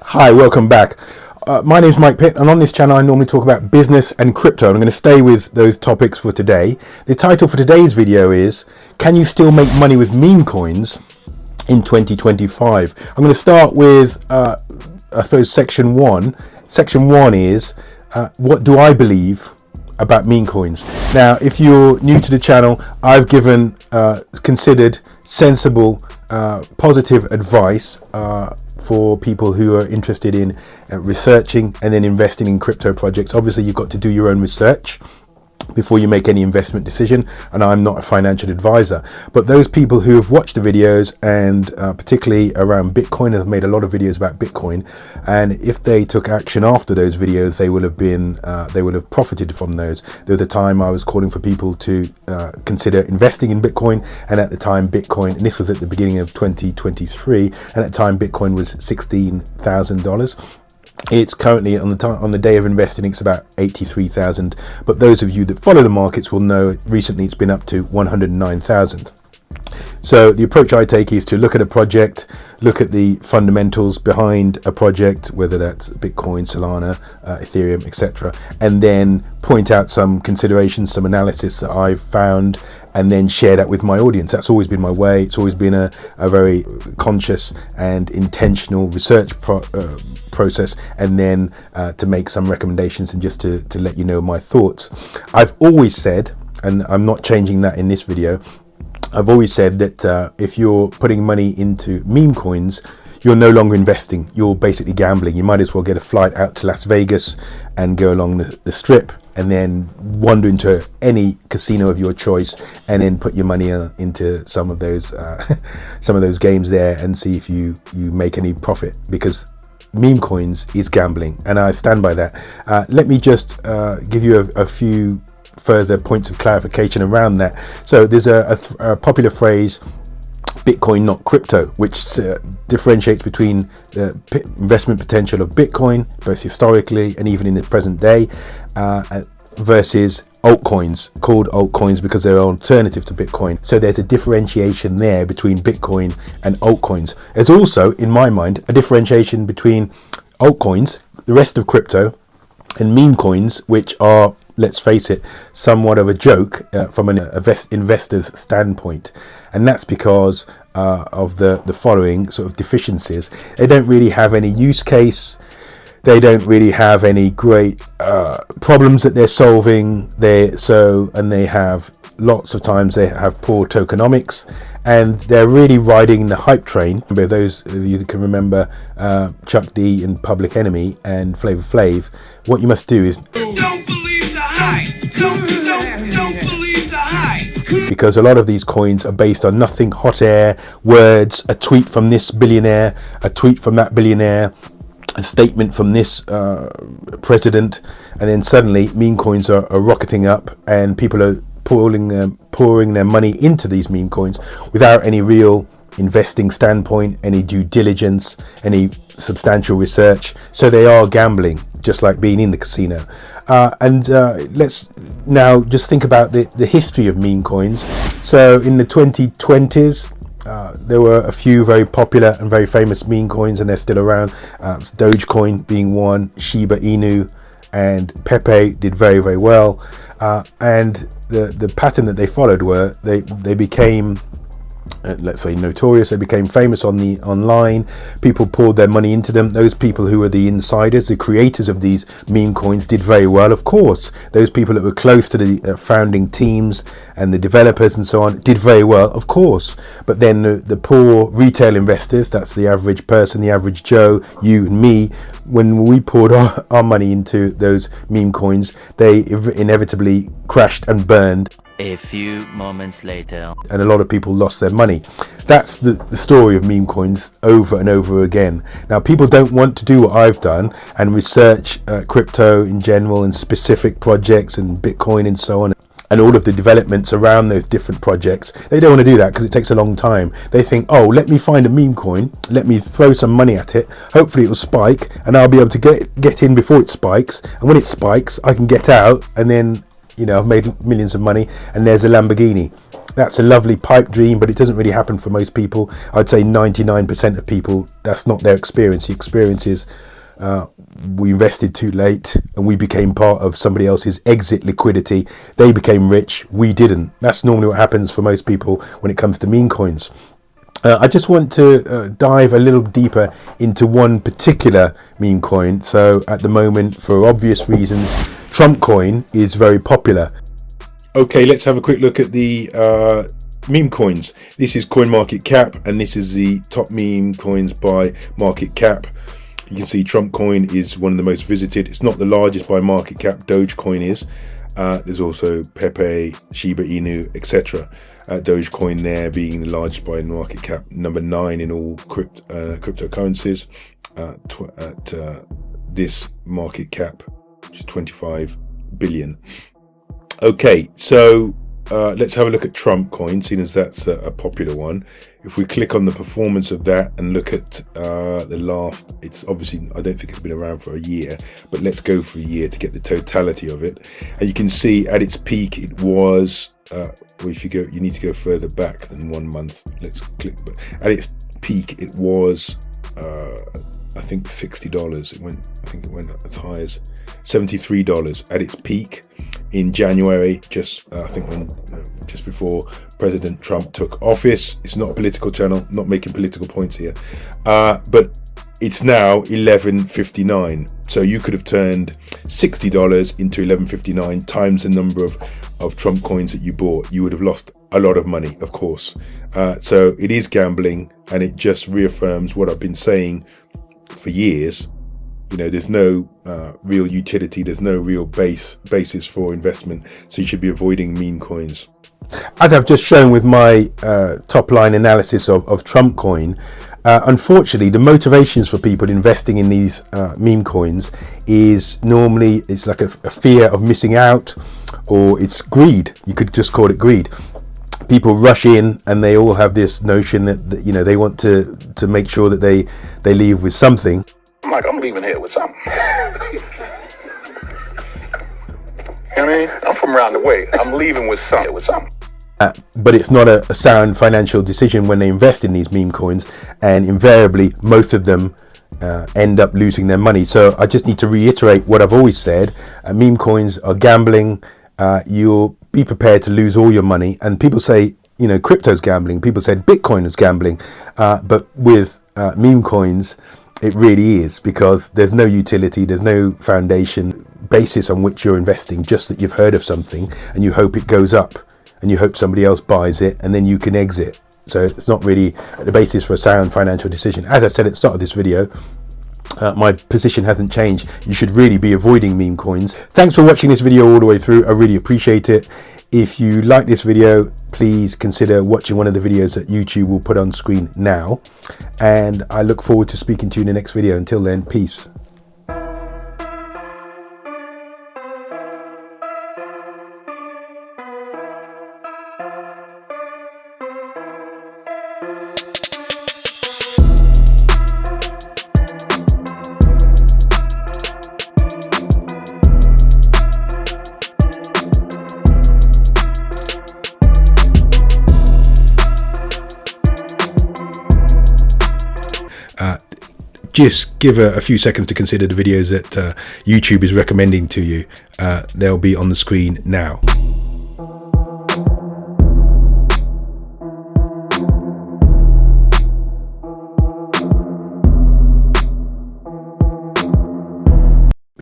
Hi, welcome back. My name is Mike Pitt, and on this channel I normally talk about business and crypto, and I'm going to stay with those topics for today. The title for today's video is, can you still make money with meme coins in 2025? I'm going to start with, I suppose, section one. Section one is, what do I believe about meme coins? Now, if you're new to the channel, I've given considered sensible, positive advice for people who are interested in researching and then investing in crypto projects. Obviously, you've got to do your own research before you make any investment decision, and I'm not a financial advisor. But those people who have watched the videos, and particularly around Bitcoin, have made a lot of videos about Bitcoin, and if they took action after those videos, they would have profited from those. There was a time I was calling for people to consider investing in Bitcoin, and at the time Bitcoin, and this was at the beginning of 2023, and at the time Bitcoin was $16,000. It's currently on the day of investing, it's about 83,000. But those of you that follow the markets will know recently it's been up to 109,000. So the approach I take is to look at a project, look at the fundamentals behind a project, whether that's Bitcoin, Solana, Ethereum, etc., and then point out some considerations, some analysis that I've found, and then share that with my audience. That's always been my way. It's always been a very conscious and intentional research process, and then to make some recommendations and just to let you know my thoughts. I've always said, and I'm not changing that in this video, I've always said that if you're putting money into meme coins, you're no longer investing, you're basically gambling. You might as well get a flight out to Las Vegas and go along the strip and then wander into any casino of your choice and then put your money into some of those games there and see if you make any profit, because meme coins is gambling, and I stand by that. Let me just give you a few further points of clarification around that. So there's a popular phrase, Bitcoin not crypto, which differentiates between the investment potential of Bitcoin, both historically and even in the present day, versus altcoins, called altcoins because they're an alternative to Bitcoin. So there's a differentiation there between Bitcoin and altcoins. There's also, in my mind, a differentiation between altcoins, the rest of crypto, and meme coins, which are, let's face it, somewhat of a joke from an investor's standpoint. And that's because of the following sort of deficiencies. They don't really have any use case. They don't really have any great problems that they're solving. They have lots of times they have poor tokenomics, and they're really riding the hype train. For those of you that can remember Chuck D and Public Enemy and Flavor Flav, what you must do is don't believe the hype. Don't believe the hype. Because a lot of these coins are based on nothing, hot air, words, a tweet from this billionaire, a tweet from that billionaire, a statement from this president, and then suddenly meme coins are rocketing up, and people are pouring their money into these meme coins without any real investing standpoint, any due diligence, any substantial research. So they are gambling, just like being in the casino. Let's now just think about the history of meme coins. So in the 2020s, there were a few very popular and very famous meme coins, and they're still around. Dogecoin being one, Shiba Inu and Pepe did very, very well. And the pattern that they followed were they became, let's say, notorious. They became famous online. People poured their money into them. Those people who were the insiders, the creators of these meme coins, did very well. Of course, those people that were close to the founding teams and the developers and so on did very well, of course. But then the poor retail investors, that's the average person, the average Joe, you and me, when we poured our money into those meme coins, they inevitably crashed and burned. A few moments later, and a lot of people lost their money. That's the story of meme coins over and over again. Now, people don't want to do what I've done and research crypto in general and specific projects and Bitcoin and so on, and all of the developments around those different projects. They don't want to do that because it takes a long time. They think, oh, let me find a meme coin, let me throw some money at it, hopefully it'll spike, and I'll be able to get in before it spikes, and when it spikes I can get out, and then, you know, I've made millions of money and there's a Lamborghini. That's a lovely pipe dream, but it doesn't really happen for most people. I'd say 99% of people, that's not their experience. The experience is we invested too late and we became part of somebody else's exit liquidity. They became rich, we didn't. That's normally what happens for most people when it comes to meme coins. I just want to dive a little deeper into one particular meme coin. So at the moment, for obvious reasons, Trump coin is very popular. Okay, let's have a quick look at the meme coins. This is CoinMarketCap, and this is the top meme coins by market cap. You can see Trump coin is one of the most visited. It's not the largest by market cap. Dogecoin is. There's also Pepe, Shiba Inu, etc. Dogecoin there being the largest by market cap, number 9 in all cryptocurrencies at this market cap, which is 25 billion. Okay, so let's have a look at Trump coin, seeing as that's a popular one. If we click on the performance of that and look at the last, it's obviously, I don't think it's been around for a year, but let's go for a year to get the totality of it. And you can see at its peak, it was, well, if you go, you need to go further back than 1 month. Let's click, but at its peak, it was, I think $60. I think it went as high as $73 at its peak in January, I think when just before President Trump took office. It's not a political channel, not making political points here, but it's now $11.59. So you could have turned $60 into $11.59 times the number of Trump coins that you bought. You would have lost a lot of money, of course. So it is gambling, and it just reaffirms what I've been saying for years. You know, there's no real utility, there's no real basis for investment, so you should be avoiding meme coins. As I've just shown with my top line analysis of Trump coin, unfortunately the motivations for people investing in these meme coins is normally, it's like a fear of missing out, or it's greed. You could just call it greed. People rush in and they all have this notion that you know, they want to make sure that they leave with something. I'm like, I'm leaving here with something. You know what I mean? I'm from around the way. I'm leaving with something. But it's not a sound financial decision when they invest in these meme coins, and invariably most of them end up losing their money. So I just need to reiterate what I've always said. Meme coins are gambling. You'll be prepared to lose all your money. And people say, you know, crypto's gambling. People said Bitcoin is gambling. But with meme coins, it really is, because there's no utility, there's no foundation basis on which you're investing, just that you've heard of something and you hope it goes up and you hope somebody else buys it and then you can exit. So it's not really the basis for a sound financial decision. As I said at the start of this video, my position hasn't changed. You should really be avoiding meme coins. Thanks for watching this video all the way through. I really appreciate it. If you like this video, please consider watching one of the videos that YouTube will put on screen now. And I look forward to speaking to you in the next video. Until then, peace. Just give a few seconds to consider the videos that YouTube is recommending to you. They'll be on the screen now.